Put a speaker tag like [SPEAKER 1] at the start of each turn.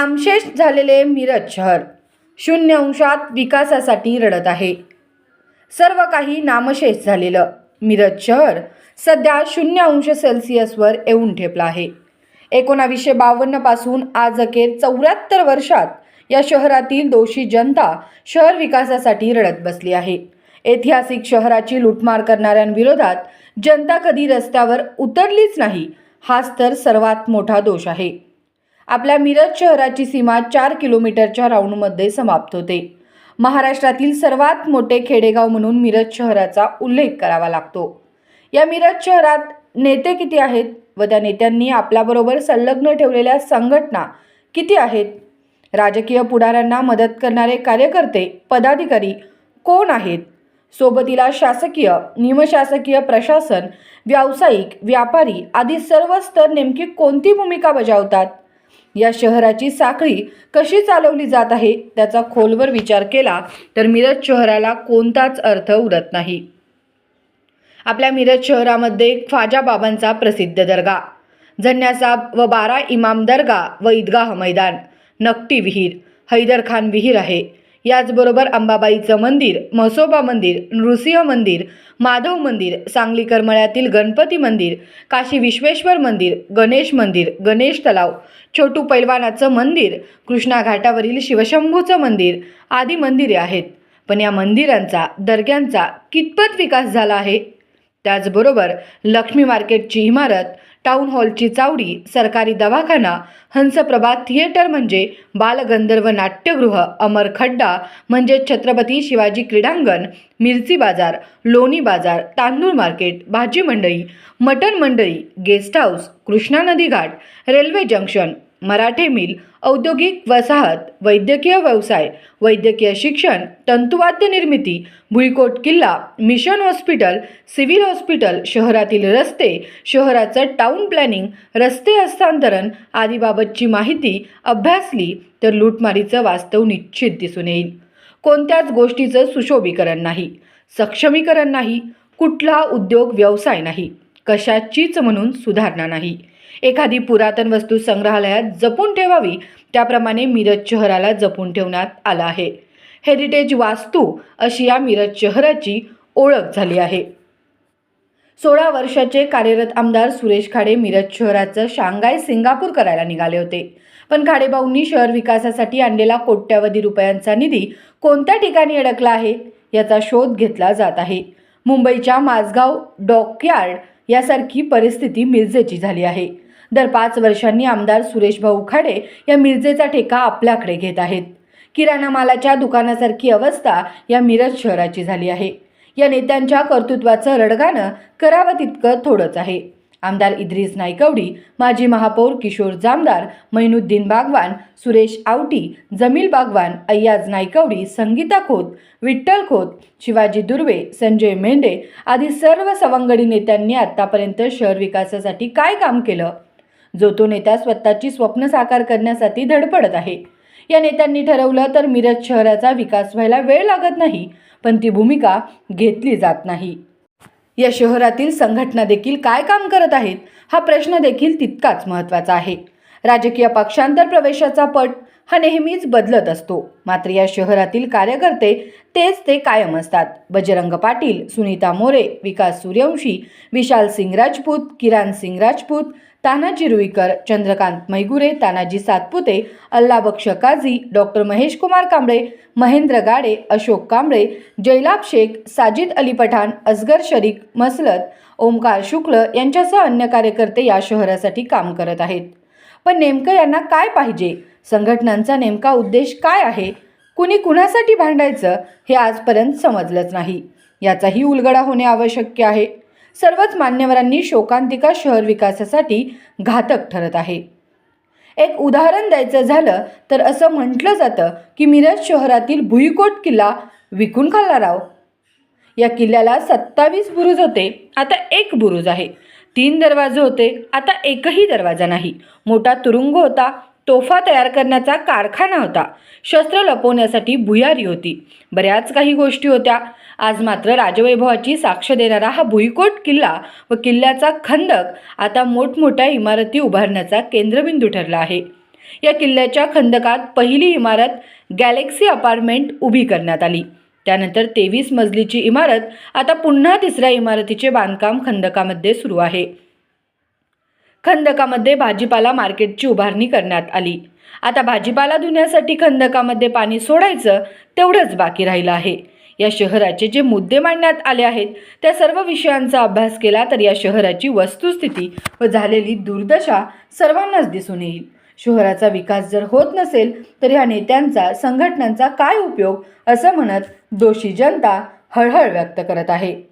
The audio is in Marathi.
[SPEAKER 1] नामशेष झालेले मिरज शहर 0 विकासासाठी रडत आहे. सर्व काही नामशेष झालेलं मिरज शहर सध्या 0°C येऊन ठेपलं आहे. 1952 पासून आज अखेर 74 वर्षात या शहरातील दोषी जनता शहर विकासासाठी रडत बसली आहे. ऐतिहासिक शहराची लूटमार करणाऱ्यांविरोधात जनता कधी रस्त्यावर उतरलीच नाही, हाच तर सर्वात मोठा दोष आहे. आपल्या मिरज शहराची सीमा 4 किलोमीटरच्या राऊंडमध्ये समाप्त होते. महाराष्ट्रातील सर्वात मोठे खेडेगाव म्हणून मिरज शहराचा उल्लेख करावा लागतो. या मिरज शहरात नेते किती आहेत व त्या नेत्यांनी आपल्याबरोबर संलग्न ठेवलेल्या संघटना किती आहेत? राजकीय पुढाऱ्यांना मदत करणारे कार्यकर्ते, पदाधिकारी कोण आहेत? सोबतीला शासकीय, निमशासकीय प्रशासन, व्यावसायिक, व्यापारी आदी सर्व स्तर नेमकी कोणती भूमिका बजावतात? या शहराची साखळी कशी चालवली जात आहे त्याचा खोलवर विचार केला तर मिरज शहराला कोणताच अर्थ उरत नाही. आपल्या मिरज शहरामध्ये ख्वाजा बाबांचा प्रसिद्ध दर्गा, जन्यासाब व 12 इमाम दर्गा व ईदगाह मैदान, नकटी विहीर, हैदर खान विहीर आहे. याचबरोबर अंबाबाईचं मंदिर, म्हसोबा मंदिर, नृसिंह मंदिर, माधव मंदिर, सांगली करमळ्यातील गणपती मंदिर, काशी विश्वेश्वर मंदिर, गणेश मंदिर, गणेश तलाव, छोटू पैलवानाचं मंदिर, कृष्णा घाटावरील शिवशंभूचं मंदिर आदी मंदिरे आहेत. पण या मंदिरांचा, दर्ग्यांचा कितपत विकास झाला आहे? त्याचबरोबर लक्ष्मी मार्केटची इमारत, टाउन हॉलची चावडी, सरकारी दवाखाना, हंसप्रभा थिएटर म्हणजे बालगंधर्व नाट्यगृह, अमर खड्डा म्हणजे छत्रपती शिवाजी क्रीडांगण, मिरची बाजार, लोणी बाजार, तांदूळ मार्केट, भाजी मंडई, मटण मंडई, गेस्ट हाऊस, कृष्णा नदी घाट, रेल्वे जंक्शन, मराठे मिल, औद्योगिक वसाहत, वैद्यकीय व्यवसाय, वैद्यकीय शिक्षण, तंतुवाद्य निर्मिती, भुईकोट किल्ला, मिशन हॉस्पिटल, सिव्हिल हॉस्पिटल, शहरातील रस्ते, शहराचं टाउन प्लॅनिंग, रस्ते हस्तांतरण आदीबाबतची माहिती अभ्यासली तर लूटमारीचं वास्तव निश्चित दिसून येईल. कोणत्याच गोष्टीचं सुशोभीकरण नाही, सक्षमीकरण नाही, कुठला उद्योग व्यवसाय नाही, कशाचीच म्हणून सुधारणा नाही. एखादी पुरातन वस्तू संग्रहालयात जपून ठेवावी त्याप्रमाणे मिरज शहराला जपून ठेवण्यात आलं आहे. हेरिटेज वास्तू अशी या मिरज शहराची ओळख झाली आहे. 16 वर्षाचे कार्यरत आमदार सुरेश खाडे मिरज शहराचं शांघाय सिंगापूर करायला निघाले होते. पण खाडेभाऊंनी शहर विकासासाठी आणलेला कोट्यावधी रुपयांचा निधी कोणत्या ठिकाणी अडकला आहे याचा शोध घेतला जात आहे. मुंबईच्या माझगाव डॉकयार्ड यासारखी परिस्थिती मिरजेची झाली आहे. दर 5 वर्षांनी आमदार सुरेश भाऊ खाडे या मिरजेचा ठेका आपल्याकडे घेत आहेत. किराणा मालाच्या दुकानासारखी अवस्था या मिरज शहराची झाली आहे. या नेत्यांच्या कर्तृत्वाचं रडगाणं करावं तितकं थोडंच आहे. आमदार इद्रिस नाईकवडी, माजी महापौर किशोर जामदार, मैनुद्दीन बागवान, सुरेश आवटी, जमील बागवान, अय्याज नाईकवडी, संगीता खोत, विठ्ठल खोत, शिवाजी दुर्वे, संजय मेंढे आदी सर्व सवंगडी नेत्यांनी आतापर्यंत शहर विकासासाठी काय काम केलं? जो तो नेता स्वतःची स्वप्न साकार करण्यासाठी धडपडत आहे. या नेत्यांनी ठरवलं तर मिरज शहराचा विकास व्हायला वेळ लागत नाही, पण ती भूमिका घेतली जात नाही. या शहरातील संघटना देखील काय काम करत आहेत हा प्रश्न देखील तितकाच महत्त्वाचा आहे. राजकीय पक्षांतर प्रवेशाचा पट हा नेहमीच बदलत असतो, मात्र या शहरातील कार्यकर्ते तेच ते कायम असतात. बजरंग पाटील, सुनीता मोरे, विकास सूर्यवंशी, विशाल सिंग राजपूत, किरण सिंग राजपूत, तानाजी रुईकर, चंद्रकांत मैगुरे, तानाजी सातपुते, अल्लाबक्ष काझी, डॉक्टर महेश कुमार कांबळे, महेंद्र गाडे, अशोक कांबळे, जैलाब शेख, साजिद अली पठाण, असगर शरीक, मसलत, ओमकार शुक्ल यांच्यासह अन्य कार्यकर्ते या शहरासाठी काम करत आहेत. पण नेमकं यांना काय पाहिजे? संघटनांचा नेमका उद्देश काय आहे? कुणी कुणासाठी भांडायचं हे आजपर्यंत समजलंच नाही. याचाही उलगडा होणे आवश्यक आहे. सर्वच मान्यवरांनी शोकांतिका शहर विकासासाठी घातक ठरत आहे. एक उदाहरण द्यायचं झालं तर असं म्हटलं जातं की मिरज शहरातील भुईकोट किल्ला विकून खाल्ला राव. या किल्ल्याला 27 बुरुज होते, आता 1 बुरुज आहे. 3 दरवाजे होते, आता एकही दरवाजा नाही. मोठा तुरुंग होता, तोफा तयार करण्याचा कारखाना होता, शस्त्र लपवण्यासाठी भुयारी होती, बऱ्याच काही गोष्टी होत्या. आज मात्र राजवैभवाची साक्ष देणारा हा भुईकोट किल्ला व किल्ल्याचा खंदक आता मोठमोठ्या इमारती उभारण्याचा केंद्रबिंदू ठरला आहे. या किल्ल्याच्या खंदकात पहिली इमारत गॅलेक्सी अपार्टमेंट उभी करण्यात आली। त्यानंतर 23 मजलीची इमारत आता पुन्हा तिसऱ्या इमारतीचे बांधकाम खंदकामध्ये सुरू आहे। खंदकामध्ये भाजीपाला मार्केटची उभारणी करण्यात आली। आता भाजीपाला धुण्यासाठी खंदकामध्ये पाणी सोडायचं तेवढंच बाकी राहिलं आहे। या शहराचे जे मुद्दे मांडण्यात आले आहेत त्या सर्व विषयांचा अभ्यास केला तर या शहराची वस्तुस्थिती व झालेली दुर्दशा सर्वांनाच दिसून येईल। शहराचा विकास जर होत नसेल तर ह्या नेत्यांचा संघटनांचा काय उपयोग, असं म्हणत दोषी जनता हळहळ व्यक्त करत आहे।